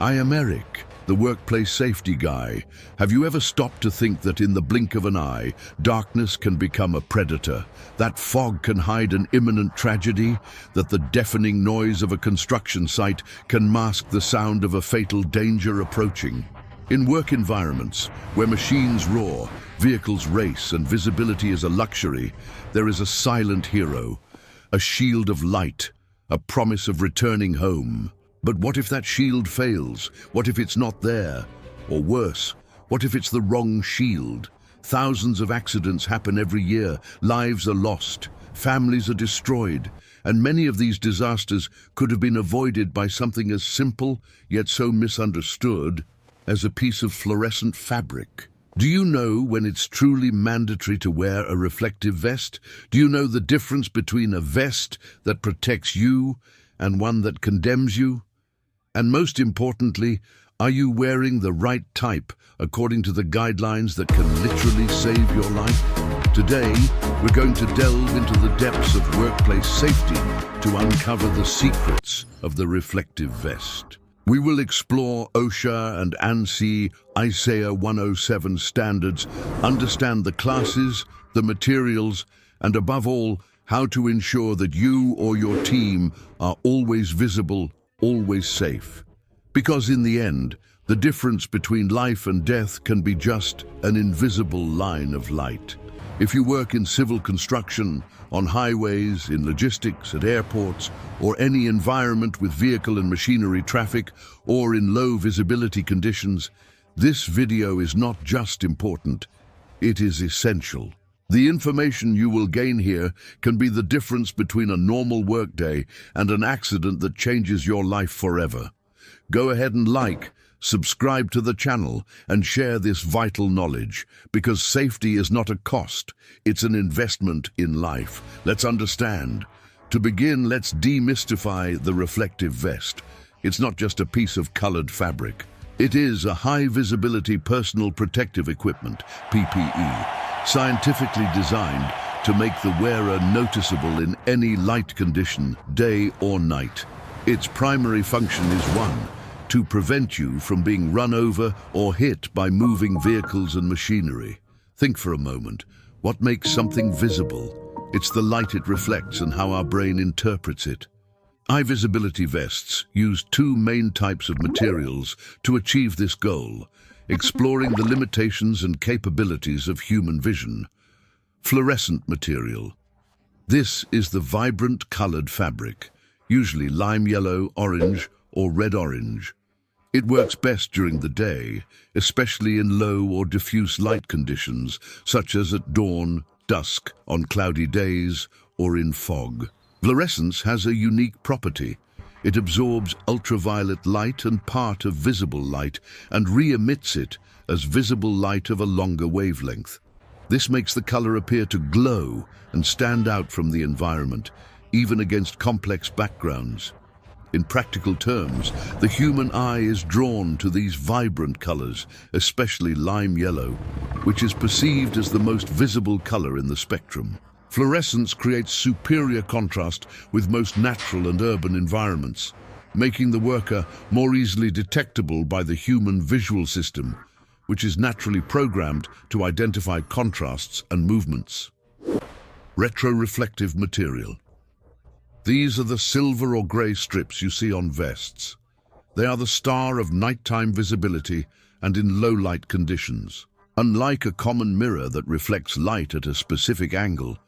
I am Eric, the workplace safety guy. Have you ever stopped to think that in the blink of an eye, darkness can become a predator, that fog can hide an imminent tragedy, that the deafening noise of a construction site can mask the sound of a fatal danger approaching? In work environments, where machines roar, vehicles race, and visibility is a luxury, there is a silent hero, a shield of light, a promise of returning home. But what if that shield fails? What if it's not there? Or worse, what if it's the wrong shield? Thousands of accidents happen every year, lives are lost, families are destroyed, and many of these disasters could have been avoided by something as simple, yet so misunderstood, as a piece of fluorescent fabric. Do you know when it's truly mandatory to wear a reflective vest? Do you know the difference between a vest that protects you and one that condemns you? And most importantly, are you wearing the right type according to the guidelines that can literally save your life? Today, we're going to delve into the depths of workplace safety to uncover the secrets of the reflective vest. We will explore OSHA and ANSI ISAIA 107 standards, understand the classes, the materials, and above all, how to ensure that you or your team are always visible, always safe. Because in the end, the difference between life and death can be just an invisible line of light. If you work in civil construction, on highways, in logistics, at airports, or any environment with vehicle and machinery traffic, or in low visibility conditions, this video is not just important, it is essential. The information you will gain here can be the difference between a normal workday and an accident that changes your life forever. Go ahead and like, subscribe to the channel, and share this vital knowledge, because safety is not a cost, it's an investment in life. Let's understand. To begin, let's demystify the reflective vest. It's not just a piece of colored fabric. It is a high-visibility personal protective equipment, PPE, scientifically designed to make the wearer noticeable in any light condition, day or night. Its primary function is one, to prevent you from being run over or hit by moving vehicles and machinery. Think for a moment, what makes something visible? It's the light it reflects and how our brain interprets it. High-visibility vests use two main types of materials to achieve this goal, exploring the limitations and capabilities of human vision. Fluorescent material. This is the vibrant colored fabric, usually lime yellow, orange, or red-orange. It works best during the day, especially in low or diffuse light conditions, such as at dawn, dusk, on cloudy days, or in fog. Fluorescence has a unique property. It absorbs ultraviolet light and part of visible light and re-emits it as visible light of a longer wavelength. This makes the color appear to glow and stand out from the environment, even against complex backgrounds. In practical terms, the human eye is drawn to these vibrant colors, especially lime yellow, which is perceived as the most visible color in the spectrum. Fluorescence creates superior contrast with most natural and urban environments, making the worker more easily detectable by the human visual system, which is naturally programmed to identify contrasts and movements. Retroreflective material. These are the silver or gray strips you see on vests. They are the star of nighttime visibility and in low light conditions. Unlike a common mirror that reflects light at a specific angle,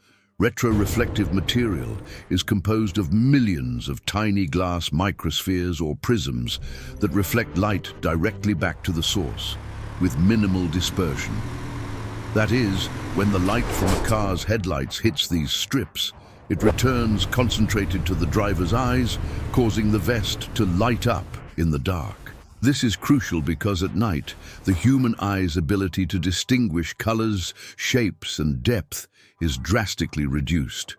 retroreflective material is composed of millions of tiny glass microspheres or prisms that reflect light directly back to the source, with minimal dispersion. That is, when the light from a car's headlights hits these strips, it returns concentrated to the driver's eyes, causing the vest to light up in the dark. This is crucial because at night, the human eye's ability to distinguish colors, shapes, and depth is drastically reduced.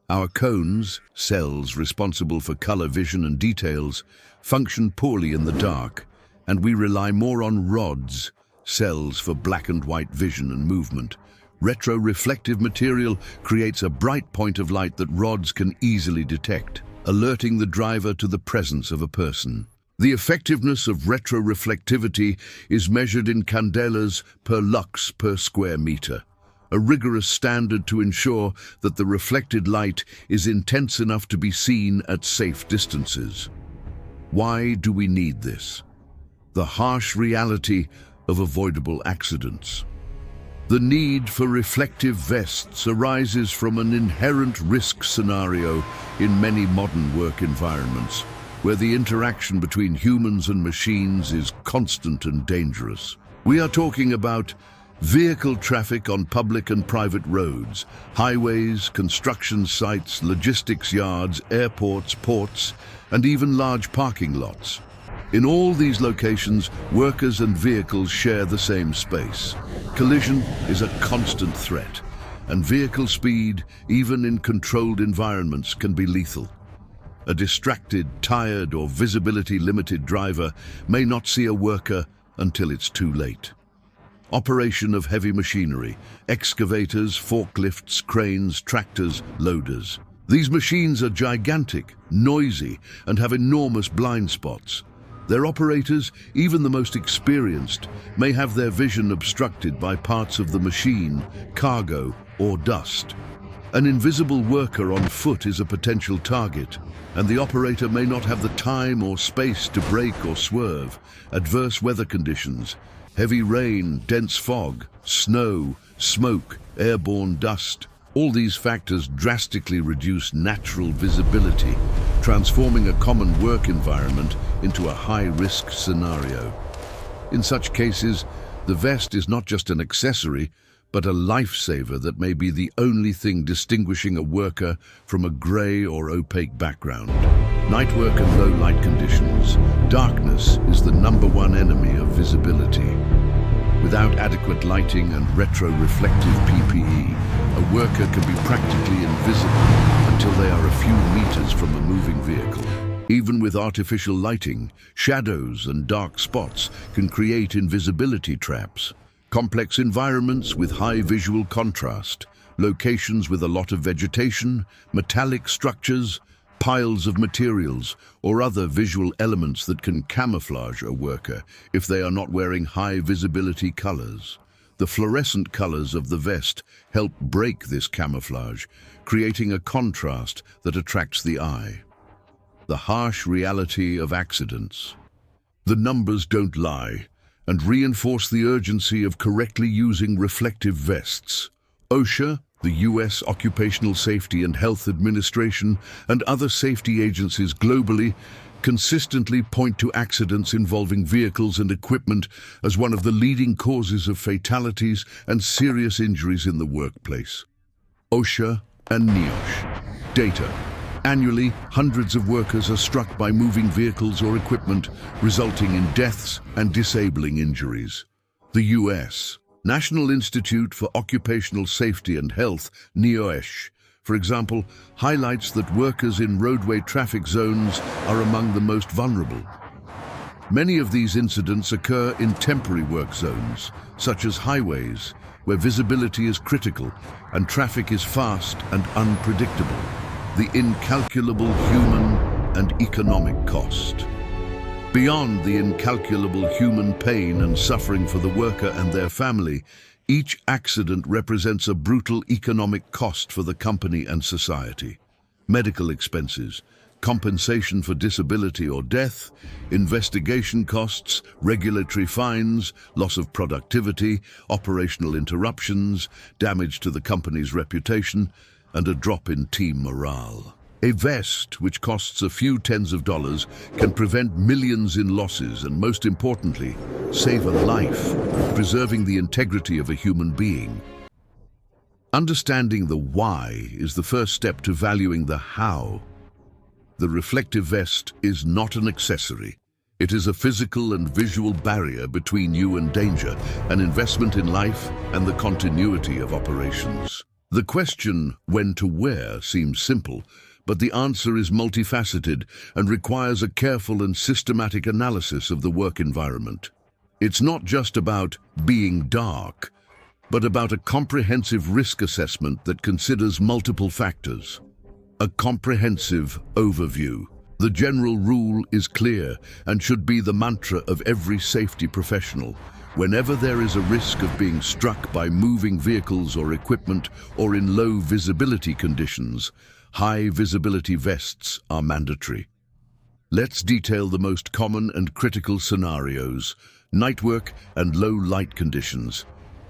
Our cones, cells responsible for color vision and details, function poorly in the dark, and we rely more on rods, cells for black and white vision and movement. Retroreflective material creates a bright point of light that rods can easily detect, alerting the driver to the presence of a person. The effectiveness of retroreflectivity is measured in candelas per lux per square meter, a rigorous standard to ensure that the reflected light is intense enough to be seen at safe distances. Why do we need this? The harsh reality of avoidable accidents. The need for reflective vests arises from an inherent risk scenario in many modern work environments, where the interaction between humans and machines is constant and dangerous. We are talking about vehicle traffic on public and private roads, highways, construction sites, logistics yards, airports, ports, and even large parking lots. In all these locations, workers and vehicles share the same space. Collision is a constant threat, and vehicle speed, even in controlled environments, can be lethal. A distracted, tired, or visibility-limited driver may not see a worker until it's too late. Operation of heavy machinery, excavators, forklifts, cranes, tractors, loaders. These machines are gigantic, noisy, and have enormous blind spots. Their operators, even the most experienced, may have their vision obstructed by parts of the machine, cargo, or dust. An invisible worker on foot is a potential target, and the operator may not have the time or space to brake or swerve. Adverse weather conditions, heavy rain, dense fog, snow, smoke, airborne dust, all these factors drastically reduce natural visibility, transforming a common work environment into a high-risk scenario. In such cases, the vest is not just an accessory, but a lifesaver that may be the only thing distinguishing a worker from a grey or opaque background. Night work and low light conditions. Darkness is the #1 enemy of visibility. Without adequate lighting and retro-reflective PPE, a worker can be practically invisible until they are a few meters from a moving vehicle. Even with artificial lighting, shadows and dark spots can create invisibility traps. Complex environments with high visual contrast, locations with a lot of vegetation, metallic structures, piles of materials, or other visual elements that can camouflage a worker if they are not wearing high visibility colors. The fluorescent colors of the vest help break this camouflage, creating a contrast that attracts the eye. The harsh reality of accidents. The numbers don't lie and reinforce the urgency of correctly using reflective vests. OSHA, the U.S. Occupational Safety and Health Administration, and other safety agencies globally consistently point to accidents involving vehicles and equipment as one of the leading causes of fatalities and serious injuries in the workplace. OSHA and NIOSH. Data. Annually, hundreds of workers are struck by moving vehicles or equipment, resulting in deaths and disabling injuries. The U.S. National Institute for Occupational Safety and Health, NIOSH, for example, highlights that workers in roadway traffic zones are among the most vulnerable. Many of these incidents occur in temporary work zones, such as highways, where visibility is critical and traffic is fast and unpredictable. The incalculable human and economic cost. Beyond the incalculable human pain and suffering for the worker and their family, each accident represents a brutal economic cost for the company and society. Medical expenses, compensation for disability or death, investigation costs, regulatory fines, loss of productivity, operational interruptions, damage to the company's reputation, and a drop in team morale. A vest, which costs a few tens of dollars, can prevent millions in losses and, most importantly, save a life, preserving the integrity of a human being. Understanding the why is the first step to valuing the how. The reflective vest is not an accessory. It is a physical and visual barrier between you and danger, an investment in life and the continuity of operations. The question, when to wear, seems simple, but the answer is multifaceted and requires a careful and systematic analysis of the work environment. It's not just about being dark, but about a comprehensive risk assessment that considers multiple factors. A comprehensive overview. The general rule is clear and should be the mantra of every safety professional. Whenever there is a risk of being struck by moving vehicles or equipment or in low visibility conditions, high visibility vests are mandatory. Let's detail the most common and critical scenarios: night work and low light conditions.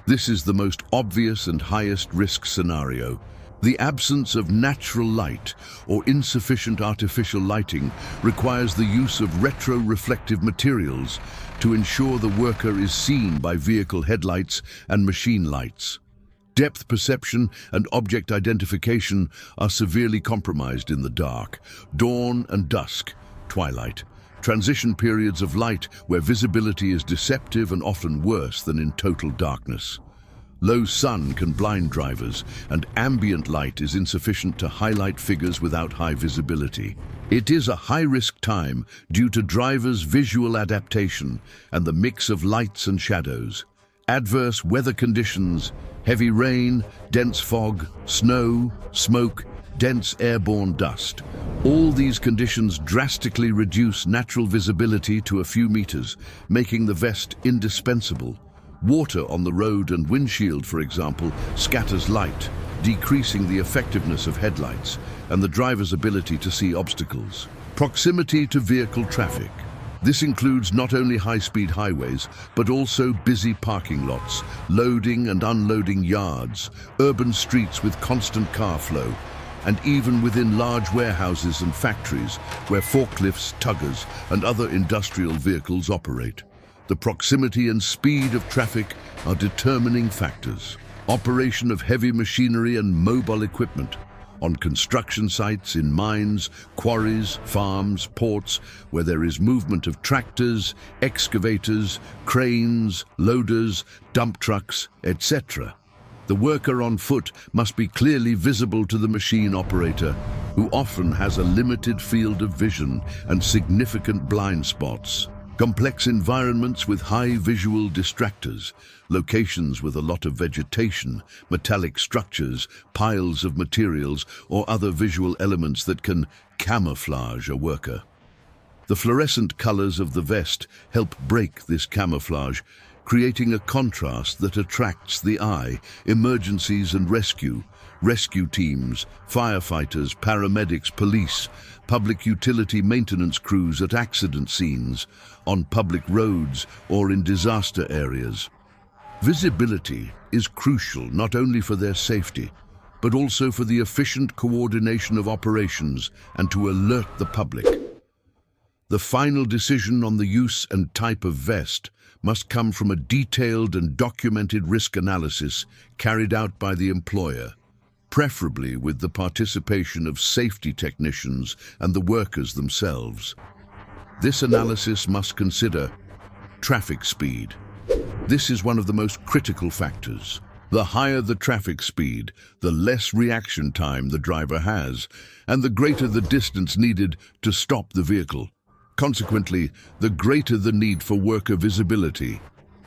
This is the most obvious and highest risk scenario. The absence of natural light or insufficient artificial lighting requires the use of retroreflective materials to ensure the worker is seen by vehicle headlights and machine lights. Depth perception and object identification are severely compromised in the dark, dawn and dusk, twilight, transition periods of light where visibility is deceptive and often worse than in total darkness. Low sun can blind drivers, and ambient light is insufficient to highlight figures without high visibility. It is a high-risk time due to drivers' visual adaptation and the mix of lights and shadows. Adverse weather conditions, heavy rain, dense fog, snow, smoke, dense airborne dust. All these conditions drastically reduce natural visibility to a few meters, making the vest indispensable. Water on the road and windshield, for example, scatters light, decreasing the effectiveness of headlights and the driver's ability to see obstacles. Proximity to vehicle traffic. This includes not only high-speed highways, but also busy parking lots, loading and unloading yards, urban streets with constant car flow, and even within large warehouses and factories where forklifts, tuggers, and other industrial vehicles operate. The proximity and speed of traffic are determining factors. Operation of heavy machinery and mobile equipment on construction sites, in mines, quarries, farms, ports, where there is movement of tractors, excavators, cranes, loaders, dump trucks, etc. The worker on foot must be clearly visible to the machine operator, who often has a limited field of vision and significant blind spots. Complex environments with high visual distractors, locations with a lot of vegetation, metallic structures, piles of materials, or other visual elements that can camouflage a worker. The fluorescent colors of the vest help break this camouflage, creating a contrast that attracts the eye. Emergencies and rescue teams, firefighters, paramedics, police, public utility maintenance crews at accident scenes, on public roads or in disaster areas. Visibility is crucial not only for their safety, but also for the efficient coordination of operations and to alert the public. The final decision on the use and type of vest must come from a detailed and documented risk analysis carried out by the employer, preferably with the participation of safety technicians and the workers themselves. This analysis must consider traffic speed. This is one of the most critical factors. The higher the traffic speed, the less reaction time the driver has, and the greater the distance needed to stop the vehicle. Consequently, the greater the need for worker visibility.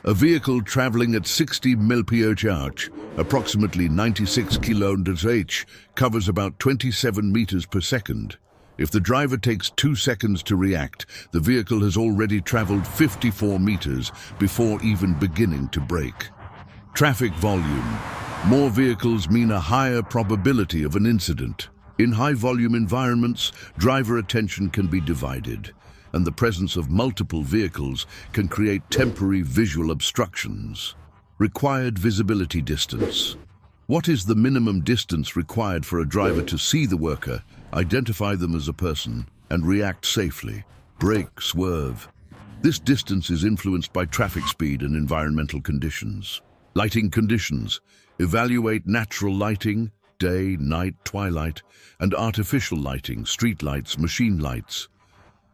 A vehicle traveling at 60 mph, approximately 96 km/h, covers about 27 meters per second. If the driver takes 2 seconds to react, the vehicle has already traveled 54 meters before even beginning to brake. Traffic volume. More vehicles mean a higher probability of an incident. In high-volume environments, driver attention can be divided, and the presence of multiple vehicles can create temporary visual obstructions. Required visibility distance. What is the minimum distance required for a driver to see the worker, identify them as a person, and react safely? Brake, swerve. This distance is influenced by traffic speed and environmental conditions. Lighting conditions. Evaluate natural lighting, day, night, twilight, and artificial lighting, street lights, machine lights.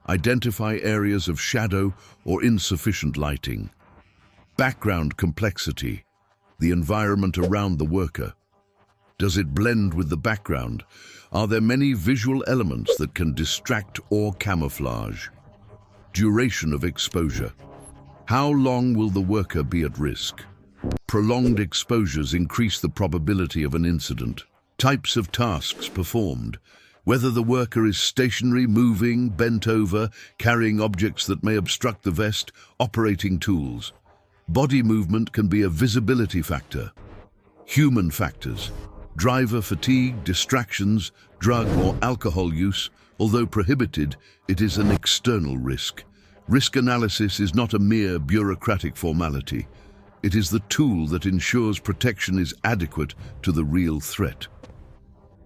Identify areas of shadow or insufficient lighting. Background complexity. The environment around the worker. Does it blend with the background? Are there many visual elements that can distract or camouflage? Duration of exposure. How long will the worker be at risk? Prolonged exposures increase the probability of an incident. Types of tasks performed. Whether the worker is stationary, moving, bent over, carrying objects that may obstruct the vest, operating tools. Body movement can be a visibility factor. Human factors. Driver fatigue, distractions, drug or alcohol use. Although prohibited, it is an external risk. Risk analysis is not a mere bureaucratic formality. It is the tool that ensures protection is adequate to the real threat.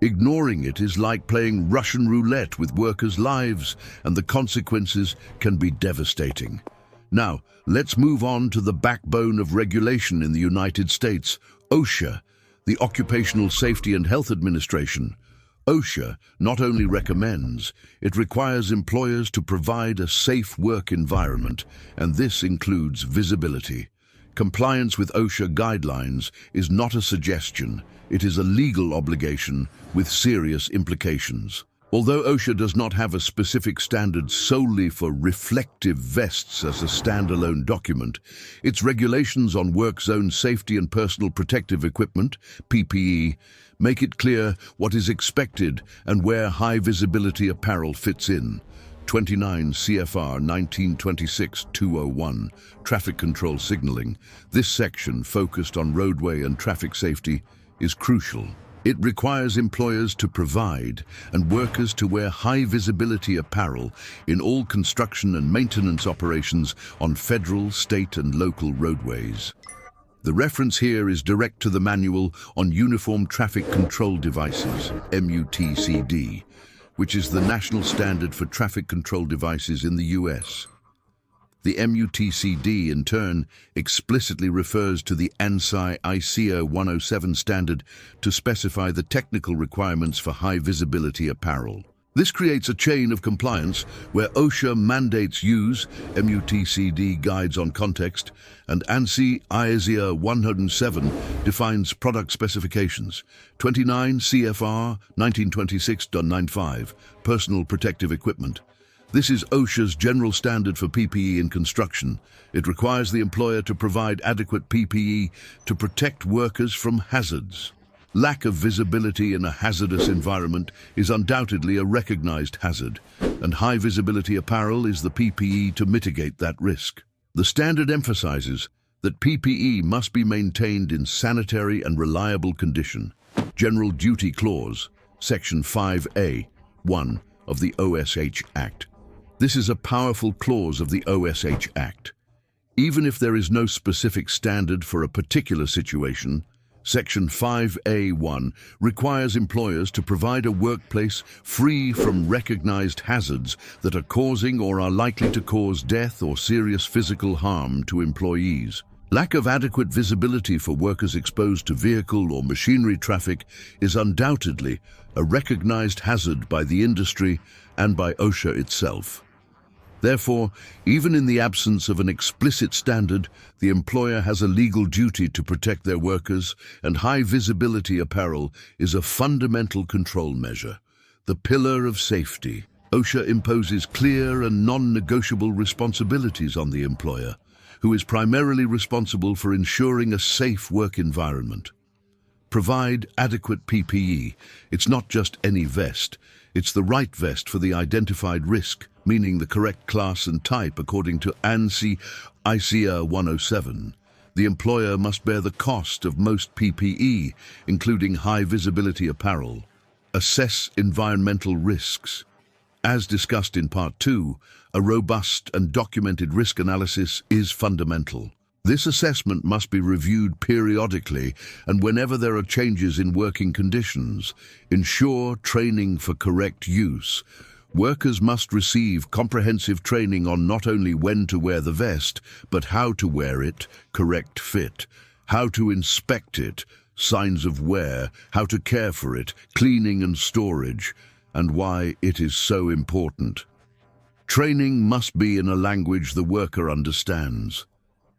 Ignoring it is like playing Russian roulette with workers' lives, and the consequences can be devastating. Now, let's move on to the backbone of regulation in the United States, OSHA, the Occupational Safety and Health Administration. OSHA not only recommends, it requires employers to provide a safe work environment, and this includes visibility. Compliance with OSHA guidelines is not a suggestion, it is a legal obligation with serious implications. Although OSHA does not have a specific standard solely for reflective vests as a standalone document, its regulations on work zone safety and personal protective equipment, PPE, make it clear what is expected and where high-visibility apparel fits in. 29 CFR 1926-201, Traffic Control Signaling. This section, focused on roadway and traffic safety, is crucial. It requires employers to provide and workers to wear high-visibility apparel in all construction and maintenance operations on federal, state, and local roadways. The reference here is direct to the Manual on Uniform Traffic Control Devices, MUTCD, which is the national standard for traffic control devices in the US. The MUTCD, in turn, explicitly refers to the ANSI ICAO 107 standard to specify the technical requirements for high-visibility apparel. This creates a chain of compliance where OSHA mandates use, MUTCD guides on context, and ANSI ICAO 107 defines product specifications. 29 CFR 1926.95, Personal Protective Equipment. This is OSHA's general standard for PPE in construction. It requires the employer to provide adequate PPE to protect workers from hazards. Lack of visibility in a hazardous environment is undoubtedly a recognized hazard, and high-visibility apparel is the PPE to mitigate that risk. The standard emphasizes that PPE must be maintained in sanitary and reliable condition. General Duty Clause, Section 5A, 1 of the OSH Act. This is a powerful clause of the OSH Act. Even if there is no specific standard for a particular situation, Section 5A1 requires employers to provide a workplace free from recognized hazards that are causing or are likely to cause death or serious physical harm to employees. Lack of adequate visibility for workers exposed to vehicle or machinery traffic is undoubtedly a recognized hazard by the industry and by OSHA itself. Therefore, even in the absence of an explicit standard, the employer has a legal duty to protect their workers, and high-visibility apparel is a fundamental control measure, the pillar of safety. OSHA imposes clear and non-negotiable responsibilities on the employer, who is primarily responsible for ensuring a safe work environment. Provide adequate PPE. It's not just any vest. It's the right vest for the identified risk, meaning the correct class and type according to ANSI ICAO 107. The employer must bear the cost of most PPE, including high-visibility apparel. Assess environmental risks. As discussed in Part 2, a robust and documented risk analysis is fundamental. This assessment must be reviewed periodically and whenever there are changes in working conditions. Ensure training for correct use. Workers must receive comprehensive training on not only when to wear the vest, but how to wear it, correct fit, how to inspect it, signs of wear, how to care for it, cleaning and storage, and why it is so important. Training must be in a language the worker understands.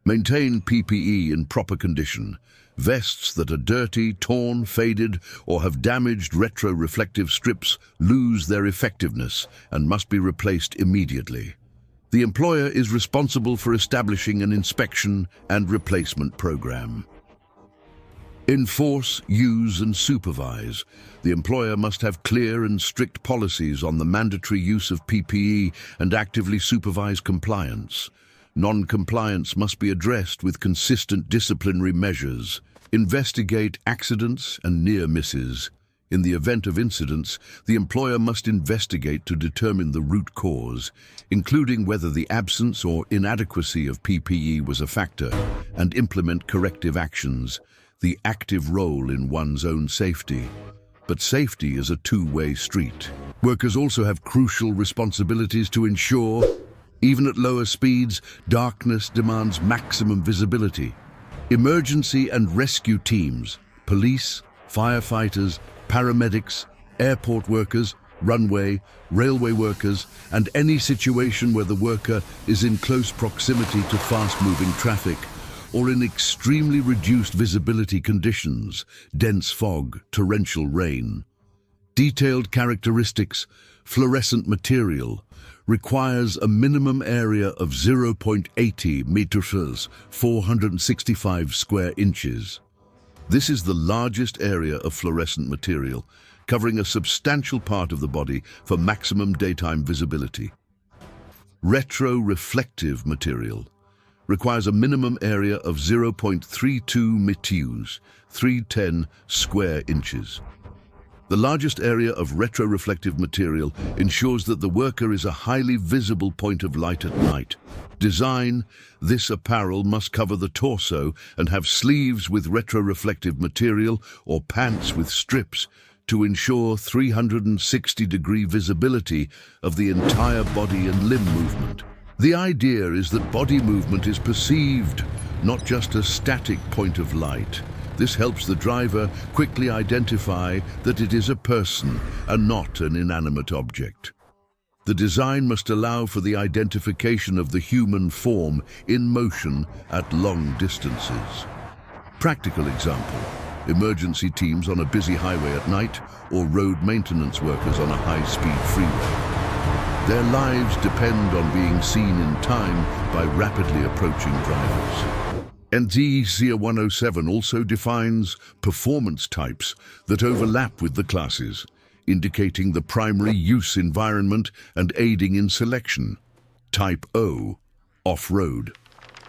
Maintain PPE in proper condition. Vests that are dirty, torn, faded, or have damaged retroreflective strips lose their effectiveness and must be replaced immediately. The employer is responsible for establishing an inspection and replacement program. Enforce, use and supervise. The employer must have clear and strict policies on the mandatory use of PPE and actively supervise compliance. Non-compliance must be addressed with consistent disciplinary measures. Investigate accidents and near misses. In the event of incidents, the employer must investigate to determine the root cause, including whether the absence or inadequacy of PPE was a factor, and implement corrective actions. The active role in one's own safety. But safety is a two-way street. Workers also have crucial responsibilities to ensure, even at lower speeds, darkness demands maximum visibility. Emergency and rescue teams, police, firefighters, paramedics, airport workers, runway, railway workers, and any situation where the worker is in close proximity to fast-moving traffic, or in extremely reduced visibility conditions, dense fog, torrential rain. Detailed characteristics, fluorescent material, requires a minimum area of 0.80 meters, 465 square inches. This is the largest area of fluorescent material, covering a substantial part of the body for maximum daytime visibility. Retroreflective material requires a minimum area of 0.32 meters, 310 square inches. The largest area of retroreflective material ensures that the worker is a highly visible point of light at night. Design: this apparel must cover the torso and have sleeves with retroreflective material or pants with strips to ensure 360-degree visibility of the entire body and limb movement. The idea is that body movement is perceived, not just a static point of light. This helps the driver quickly identify that it is a person and not an inanimate object. The design must allow for the identification of the human form in motion at long distances. Practical example: emergency teams on a busy highway at night, or road maintenance workers on a high-speed freeway. Their lives depend on being seen in time by rapidly approaching drivers. NTEC 107 also defines performance types that overlap with the classes, indicating the primary use environment and aiding in selection. Type O, off-road.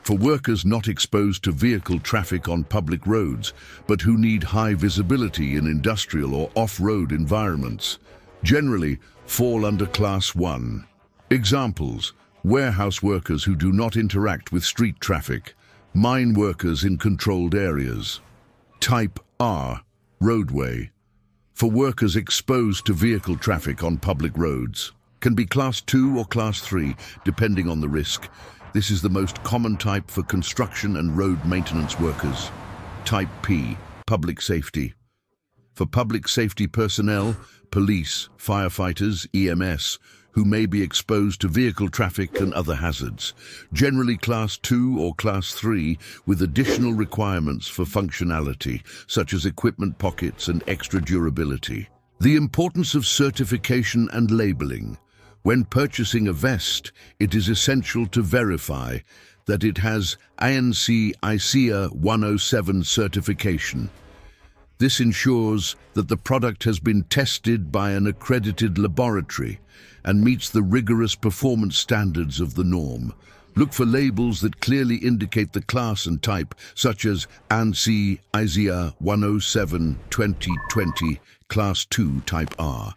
For workers not exposed to vehicle traffic on public roads, but who need high visibility in industrial or off-road environments, generally fall under Class 1. Examples: warehouse workers who do not interact with street traffic, mine workers in controlled areas. Type R, roadway. For workers exposed to vehicle traffic on public roads. Can be Class 2 or Class 3, depending on the risk. This is the most common type for construction and road maintenance workers. Type P, public safety. For public safety personnel, police, firefighters, EMS, who may be exposed to vehicle traffic and other hazards, generally Class 2 or Class 3, with additional requirements for functionality, such as equipment pockets and extra durability. The importance of certification and labeling. When purchasing a vest, it is essential to verify that it has INC-ICEA 107 certification. This ensures that the product has been tested by an accredited laboratory and meets the rigorous performance standards of the norm. Look for labels that clearly indicate the class and type, such as INC-ICEA 107 2020 Class 2 Type R.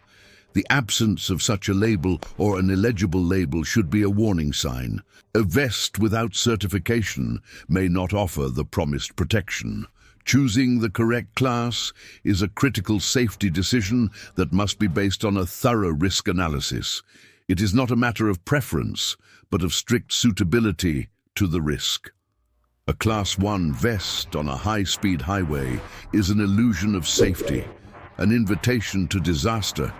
The absence of such a label or an illegible label should be a warning sign. A vest without certification may not offer the promised protection. Choosing the correct class is a critical safety decision that must be based on a thorough risk analysis. It is not a matter of preference, but of strict suitability to the risk. A Class 1 vest on a high-speed highway is an illusion of safety, an invitation to disaster,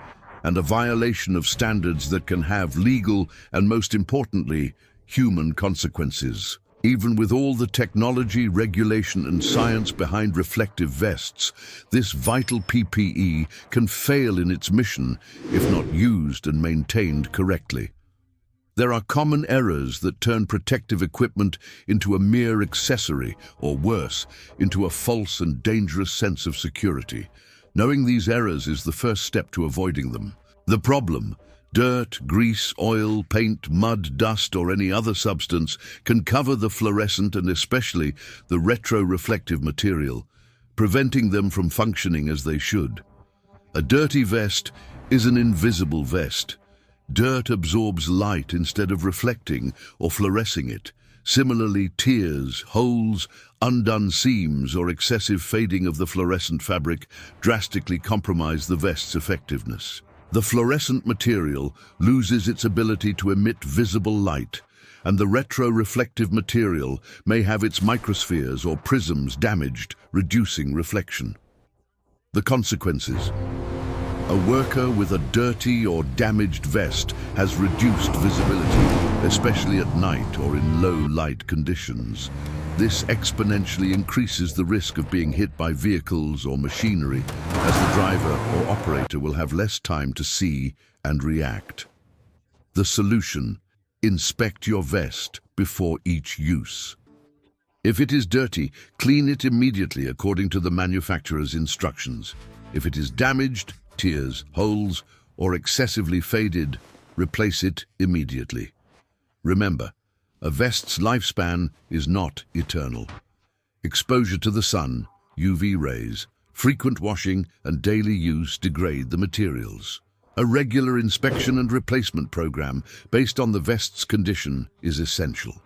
and a violation of standards that can have legal and, most importantly, human consequences. Even with all the technology, regulation and science behind reflective vests, this vital PPE can fail in its mission if not used and maintained correctly. There are common errors that turn protective equipment into a mere accessory, or worse, into a false and dangerous sense of security. Knowing these errors is the first step to avoiding them. The problem: dirt, grease, oil, paint, mud, dust, or any other substance can cover the fluorescent and especially the retroreflective material, preventing them from functioning as they should. A dirty vest is an invisible vest. Dirt absorbs light instead of reflecting or fluorescing it. Similarly, tears, holes, undone seams, or excessive fading of the fluorescent fabric drastically compromise the vest's effectiveness. The fluorescent material loses its ability to emit visible light, and the retroreflective material may have its microspheres or prisms damaged, reducing reflection. The consequences: a worker with a dirty or damaged vest has reduced visibility, especially at night or in low light conditions. This exponentially increases the risk of being hit by vehicles or machinery, as the driver or operator will have less time to see and react. The solution: inspect your vest before each use. If it is dirty, clean it immediately according to the manufacturer's instructions. If it is damaged, tears, holes, or excessively faded, replace it immediately. Remember, a vest's lifespan is not eternal. Exposure to the sun, UV rays, frequent washing, and daily use degrade the materials. A regular inspection and replacement program based on the vest's condition is essential.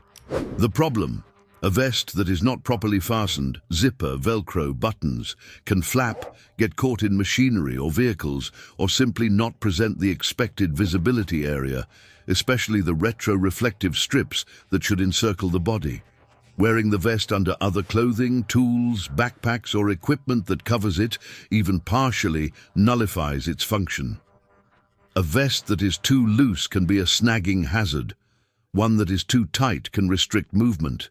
The problem: a vest that is not properly fastened, zipper, Velcro, buttons, can flap, get caught in machinery or vehicles, or simply not present the expected visibility area, especially the retroreflective strips that should encircle the body. Wearing the vest under other clothing, tools, backpacks, or equipment that covers it, even partially, nullifies its function. A vest that is too loose can be a snagging hazard. One that is too tight can restrict movement.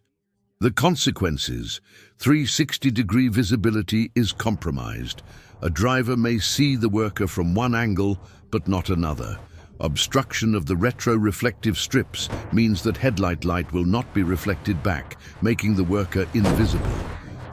The consequences: 360-degree visibility is compromised. A driver may see the worker from one angle, but not another. Obstruction of the retroreflective strips means that headlight light will not be reflected back, making the worker invisible.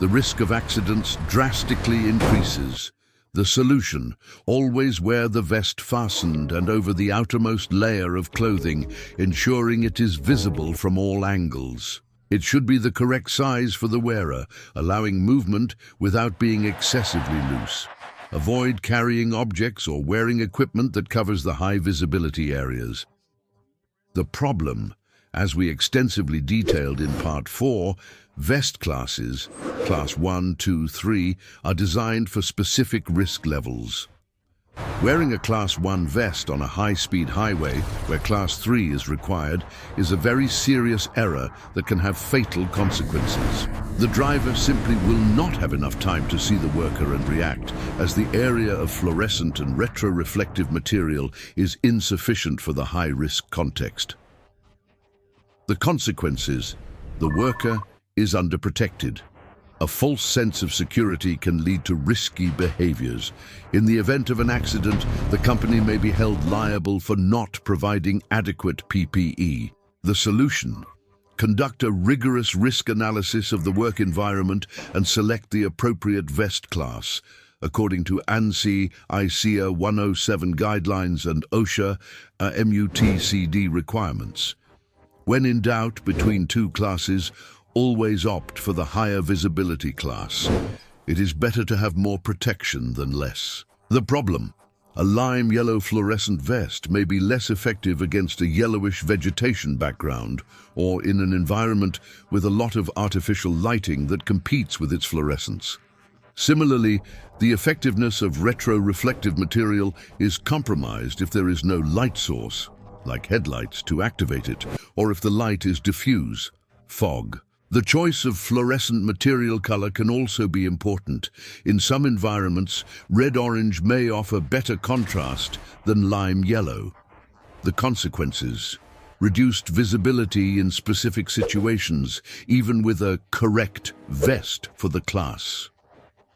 The risk of accidents drastically increases. The solution: always wear the vest fastened and over the outermost layer of clothing, ensuring it is visible from all angles. It should be the correct size for the wearer, allowing movement without being excessively loose. Avoid carrying objects or wearing equipment that covers the high visibility areas. The problem: as we extensively detailed in Part 4, vest classes, Class 1, 2, 3, are designed for specific risk levels. Wearing a Class 1 vest on a high-speed highway, where Class 3 is required, is a very serious error that can have fatal consequences. The driver simply will not have enough time to see the worker and react, as the area of fluorescent and retroreflective material is insufficient for the high-risk context. The consequences: the worker is underprotected. A false sense of security can lead to risky behaviors. In the event of an accident, the company may be held liable for not providing adequate PPE. The solution: conduct a rigorous risk analysis of the work environment and select the appropriate vest class, according to ANSI ICEA 107 guidelines and OSHA MUTCD requirements. When in doubt between two classes, always opt for the higher visibility class. It is better to have more protection than less. The problem: a lime yellow fluorescent vest may be less effective against a yellowish vegetation background or in an environment with a lot of artificial lighting that competes with its fluorescence. Similarly, the effectiveness of retroreflective material is compromised if there is no light source, like headlights, to activate it, or if the light is diffuse, fog. The choice of fluorescent material color can also be important. In some environments, red-orange may offer better contrast than lime yellow. The consequences: reduced visibility in specific situations, even with a correct vest for the class.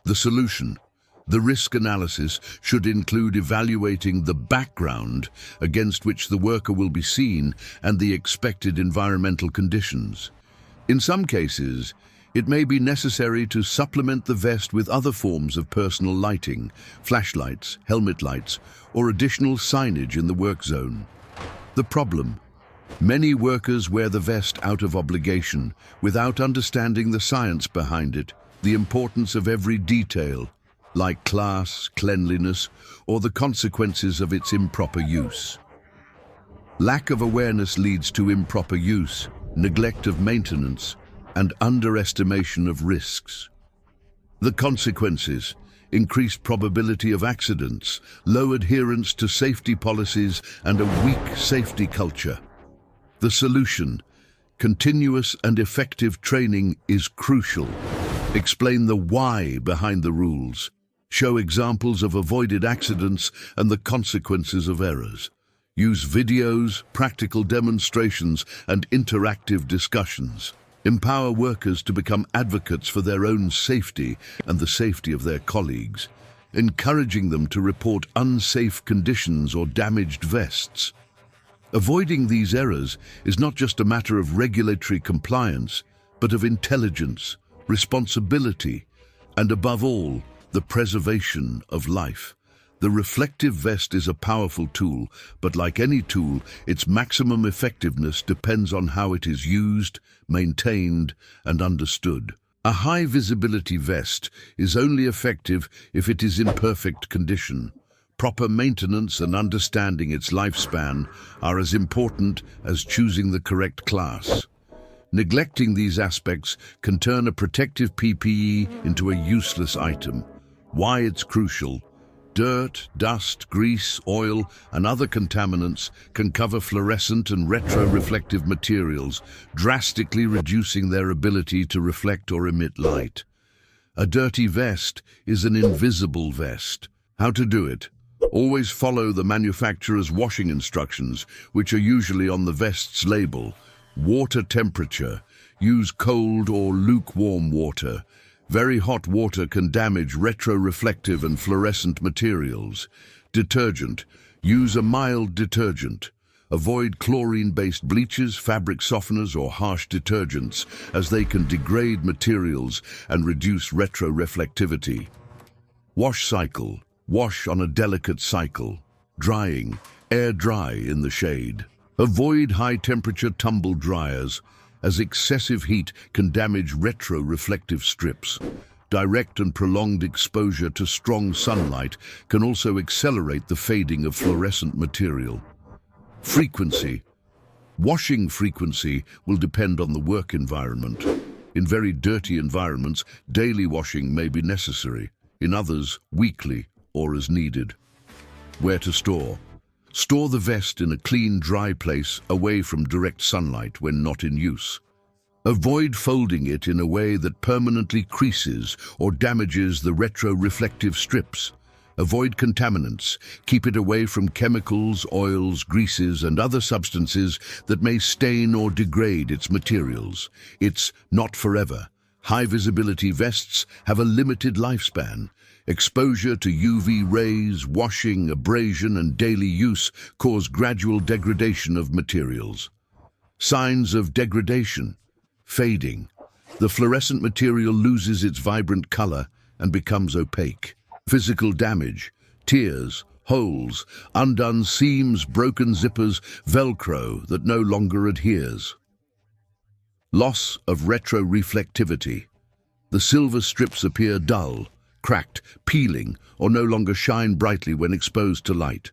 The solution: The risk analysis should include evaluating the background against which the worker will be seen and the expected environmental conditions. In some cases, it may be necessary to supplement the vest with other forms of personal lighting, flashlights, helmet lights, or additional signage in the work zone. The problem: many workers wear the vest out of obligation, without understanding the science behind it, the importance of every detail, like class, cleanliness, or the consequences of its improper use. Lack of awareness leads to improper use, neglect of maintenance, and underestimation of risks. The consequences: increased probability of accidents, low adherence to safety policies, and a weak safety culture. The solution: continuous and effective training is crucial. Explain the why behind the rules. Show examples of avoided accidents and the consequences of errors. Use videos, practical demonstrations, and interactive discussions. Empower workers to become advocates for their own safety and the safety of their colleagues, encouraging them to report unsafe conditions or damaged vests. Avoiding these errors is not just a matter of regulatory compliance, but of intelligence, responsibility, and above all, the preservation of life. The reflective vest is a powerful tool, but like any tool, its maximum effectiveness depends on how it is used, maintained, and understood. A high-visibility vest is only effective if it is in perfect condition. Proper maintenance and understanding its lifespan are as important as choosing the correct class. Neglecting these aspects can turn a protective PPE into a useless item. Why it's crucial: dirt, dust, grease, oil, and other contaminants can cover fluorescent and retro-reflective materials, drastically reducing their ability to reflect or emit light. A dirty vest is an invisible vest. How to do it? Always follow the manufacturer's washing instructions, which are usually on the vest's label. Water temperature: use cold or lukewarm water. Very hot water can damage retro-reflective and fluorescent materials. Detergent: use a mild detergent. Avoid chlorine-based bleaches, fabric softeners, or harsh detergents, as they can degrade materials and reduce retro-reflectivity. Wash cycle: wash on a delicate cycle. Drying: air dry in the shade. Avoid high-temperature tumble dryers, as excessive heat can damage retro-reflective strips. Direct and prolonged exposure to strong sunlight can also accelerate the fading of fluorescent material. Frequency: washing frequency will depend on the work environment. In very dirty environments, daily washing may be necessary. In others, weekly or as needed. Where to store? Store the vest in a clean, dry place away from direct sunlight when not in use. Avoid folding it in a way that permanently creases or damages the retro-reflective strips. Avoid contaminants. Keep it away from chemicals, oils, greases, and other substances that may stain or degrade its materials. It's not forever. High-visibility vests have a limited lifespan. Exposure to UV rays, washing, abrasion, and daily use cause gradual degradation of materials. Signs of degradation: fading. The fluorescent material loses its vibrant color and becomes opaque. Physical damage: tears, holes, undone seams, broken zippers, Velcro that no longer adheres. Loss of retro-reflectivity. The silver strips appear dull, cracked, peeling, or no longer shine brightly when exposed to light.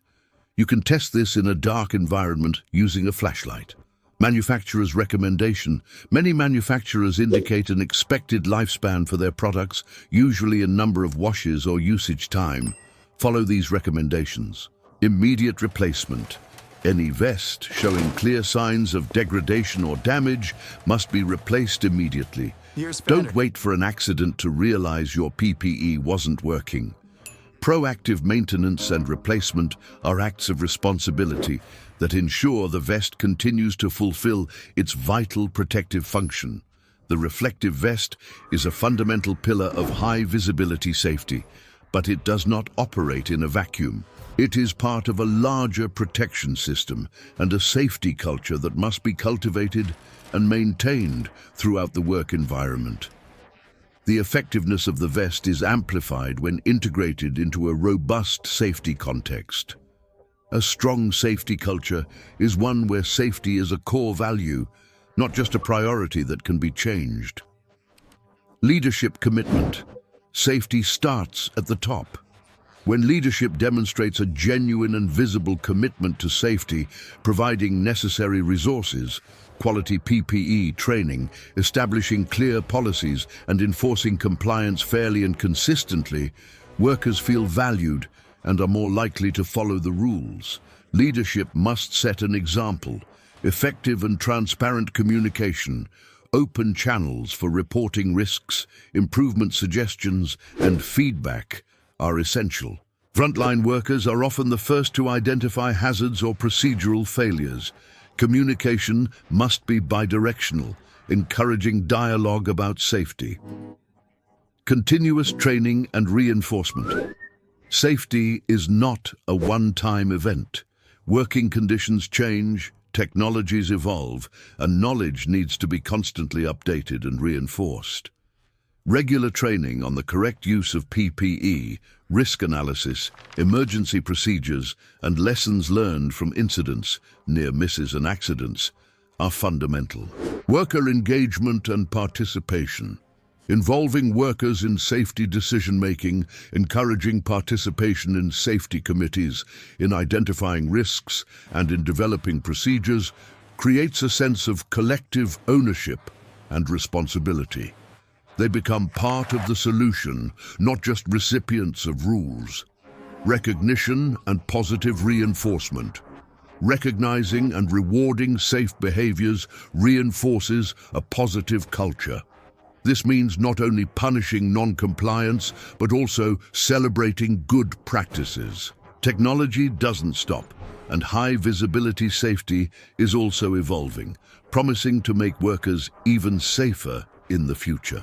You can test this in a dark environment using a flashlight. Manufacturer's recommendation: many manufacturers indicate an expected lifespan for their products, usually in number of washes or usage time. Follow these recommendations. Immediate replacement: any vest showing clear signs of degradation or damage must be replaced immediately. Don't wait for an accident to realize your PPE wasn't working. Proactive maintenance and replacement are acts of responsibility that ensure the vest continues to fulfill its vital protective function. The reflective vest is a fundamental pillar of high-visibility safety. but it does not operate in a vacuum. It is part of a larger protection system and a safety culture that must be cultivated and maintained throughout the work environment. The effectiveness of the vest is amplified when integrated into a robust safety context. A strong safety culture is one where safety is a core value, not just a priority that can be changed. Leadership commitment. Safety starts at the top. When leadership demonstrates a genuine and visible commitment to safety, providing necessary resources, quality PPE training, establishing clear policies, and enforcing compliance fairly and consistently, workers feel valued and are more likely to follow the rules. Leadership must set an example. Effective and transparent communication, open channels for reporting risks, improvement suggestions, and feedback are essential. Frontline workers are often the first to identify hazards or procedural failures. Communication must be bidirectional, encouraging dialogue about safety. Continuous training and reinforcement. Safety is not a one-time event. Working conditions change, technologies evolve, and knowledge needs to be constantly updated and reinforced. Regular training on the correct use of PPE, risk analysis, emergency procedures, and lessons learned from incidents, near misses and accidents are fundamental. Worker engagement and participation. Involving workers in safety decision-making, encouraging participation in safety committees, in identifying risks, and in developing procedures, creates a sense of collective ownership and responsibility. They become part of the solution, not just recipients of rules. Recognition and positive reinforcement. Recognizing and rewarding safe behaviors reinforces a positive culture. This means not only punishing non-compliance, but also celebrating good practices. Technology doesn't stop, and high-visibility safety is also evolving, promising to make workers even safer in the future.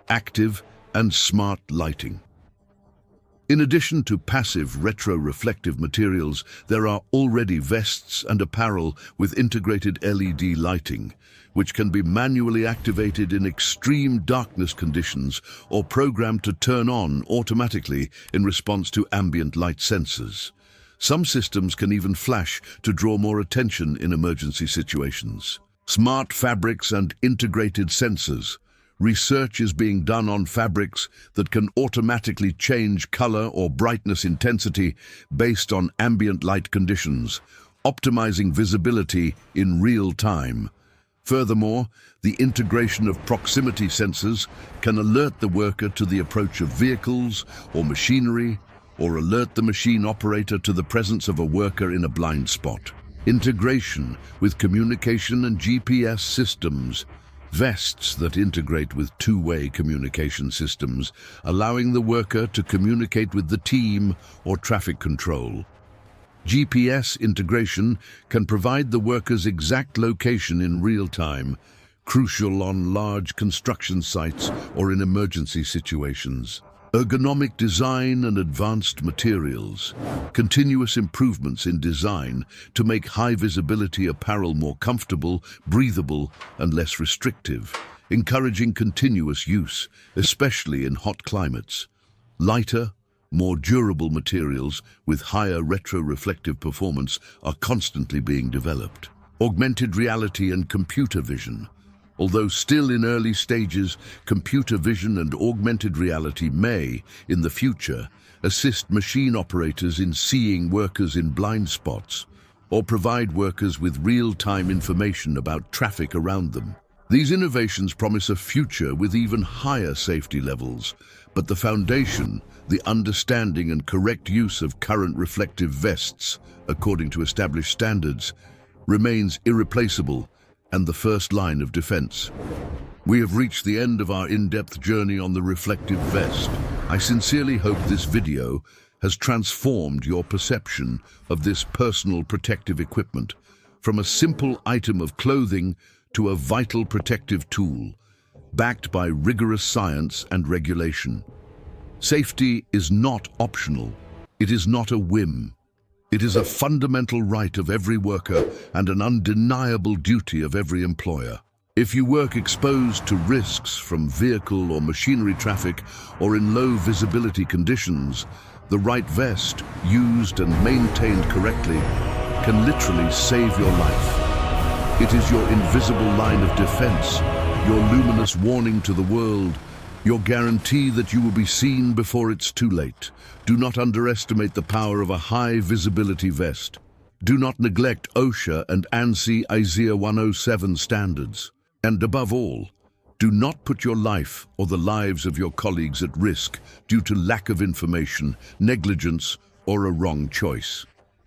Active and smart lighting. In addition to passive retro-reflective materials, there are already vests and apparel with integrated LED lighting, which can be manually activated in extreme darkness conditions or programmed to turn on automatically in response to ambient light sensors. Some systems can even flash to draw more attention in emergency situations. Smart fabrics and integrated sensors. Research is being done on fabrics that can automatically change color or brightness intensity based on ambient light conditions, optimizing visibility in real time. Furthermore, the integration of proximity sensors can alert the worker to the approach of vehicles or machinery, or alert the machine operator to the presence of a worker in a blind spot. Integration with communication and GPS systems. Vests that integrate with two-way communication systems, allowing the worker to communicate with the team or traffic control. GPS integration can provide the worker's exact location in real time, crucial on large construction sites or in emergency situations. Ergonomic design and advanced materials. Continuous improvements in design to make high-visibility apparel more comfortable, breathable, and less restrictive, encouraging continuous use, especially in hot climates. Lighter, more durable materials with higher retro-reflective performance are constantly being developed. Augmented reality and computer vision. Although still in early stages, computer vision and augmented reality may, in the future, assist machine operators in seeing workers in blind spots or provide workers with real-time information about traffic around them. These innovations promise a future with even higher safety levels, but the foundation, the understanding and correct use of current reflective vests, according to established standards, remains irreplaceable and the first line of defense. We have reached the end of our in-depth journey on the reflective vest. I sincerely hope this video has transformed your perception of this personal protective equipment, from a simple item of clothing to a vital protective tool, backed by rigorous science and regulation. Safety is not optional. It is not a whim. It is a fundamental right of every worker and an undeniable duty of every employer. If you work exposed to risks from vehicle or machinery traffic or in low visibility conditions, the right vest, used and maintained correctly, can literally save your life. It is your invisible line of defense, your luminous warning to the world, your guarantee that you will be seen before it's too late. Do not underestimate the power of a high visibility vest. Do not neglect OSHA and ANSI ISAIA 107 standards. And above all, do not put your life or the lives of your colleagues at risk due to lack of information, negligence, or a wrong choice.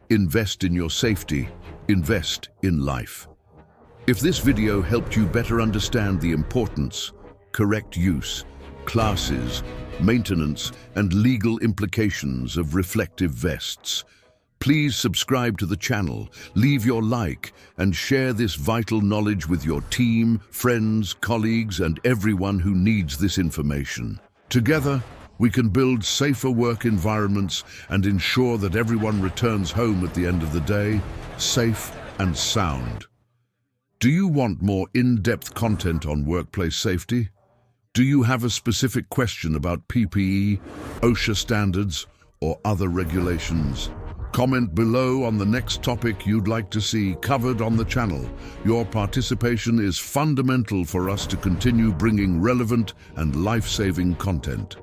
Invest in your safety. Invest in life. If this video helped you better understand the importance, correct use, classes, maintenance, and legal implications of reflective vests, please subscribe to the channel, leave your like, and share this vital knowledge with your team, friends, colleagues, and everyone who needs this information. Together, we can build safer work environments and ensure that everyone returns home at the end of the day, safe and sound. Do you want more in-depth content on workplace safety? Do you have a specific question about PPE, OSHA standards, or other regulations? Comment below on the next topic you'd like to see covered on the channel. Your participation is fundamental for us to continue bringing relevant and life-saving content.